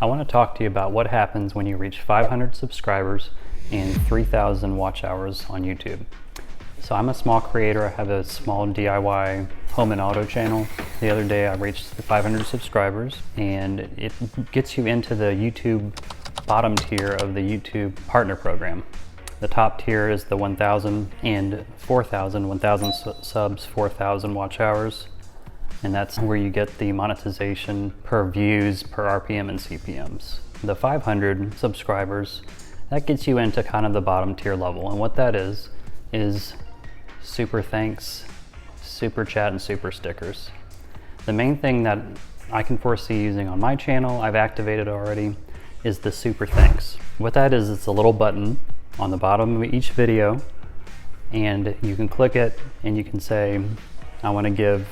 I want to talk to you about what happens when you reach 500 subscribers and 3,000 watch hours on YouTube. So I'm a small creator. I have a small DIY home and auto channel. The other day I reached the 500 subscribers, and it gets you into the YouTube bottom tier of the YouTube partner program. The top tier is the 1,000 and 4,000, 1,000 subs, 4,000 watch hours. And that's where you get the monetization per views, per RPM and CPMs. The 500 subscribers, that gets you into kind of the bottom tier level. And what that is super thanks, super chat, and super stickers. The main thing that I can foresee using on my channel, I've activated already, is the super thanks. What that is, it's a little button on the bottom of each video, and you can click it and you can say, I want to give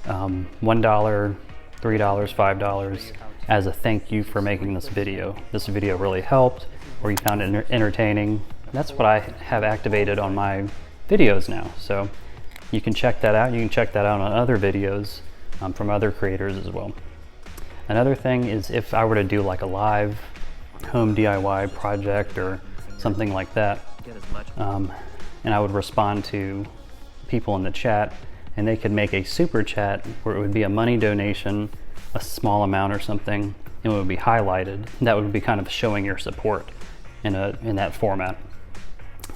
$1, $3, $5 as a thank you for making this video. This video really helped, or you found it entertaining. That's what I have activated on my videos now. So you can check that out. You can check that out on other videos from other creators as well. Another thing is if I were to do like a live home DIY project or something like that, and I would respond to people in the chat, and they could make a super chat where it would be a money donation, a small amount or something, and it would be highlighted. That would be kind of showing your support in that format.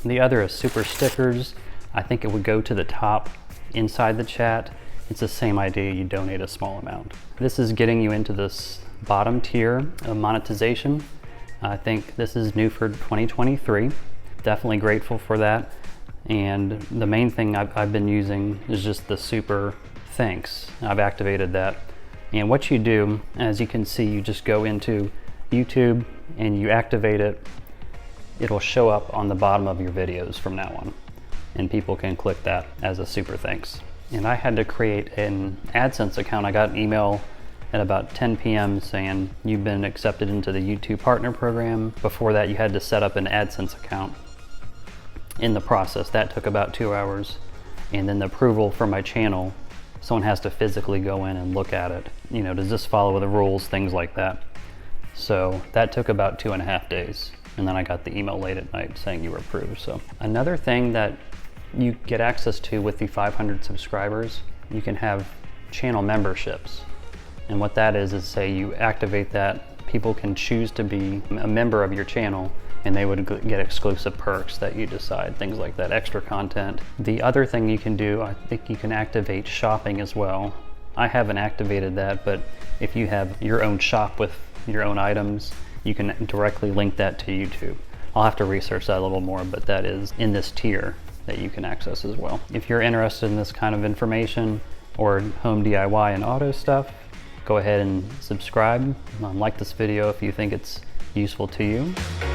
The other is super stickers. I think it would go to the top inside the chat. It's the same idea, you donate a small amount. This is getting you into this bottom tier of monetization. I think this is new for 2023. Definitely grateful for that. And the main thing I've been using is just the super thanks. I've activated that. And what you do, as you can see, you just go into YouTube and you activate it. It'll show up on the bottom of your videos from now on. And people can click that as a super thanks. And I had to create an AdSense account. I got an email at about 10 p.m. saying you've been accepted into the YouTube partner program. Before that, you had to set up an AdSense account. In the process, that took about 2 hours. And then the approval for my channel, someone has to physically go in and look at it. You know, does this follow the rules, things like that. So that took about 2.5 days. And then I got the email late at night saying you were approved. So another thing that you get access to with the 500 subscribers, you can have channel memberships. And what that is say you activate that, people can choose to be a member of your channel, and they would get exclusive perks that you decide, things like that, extra content. The other thing you can do, I think you can activate shopping as well. I haven't activated that, but if you have your own shop with your own items, you can directly link that to YouTube. I'll have to research that a little more, but that is in this tier that you can access as well. If you're interested in this kind of information or home DIY and auto stuff, go ahead and subscribe. Like this video if you think it's useful to you.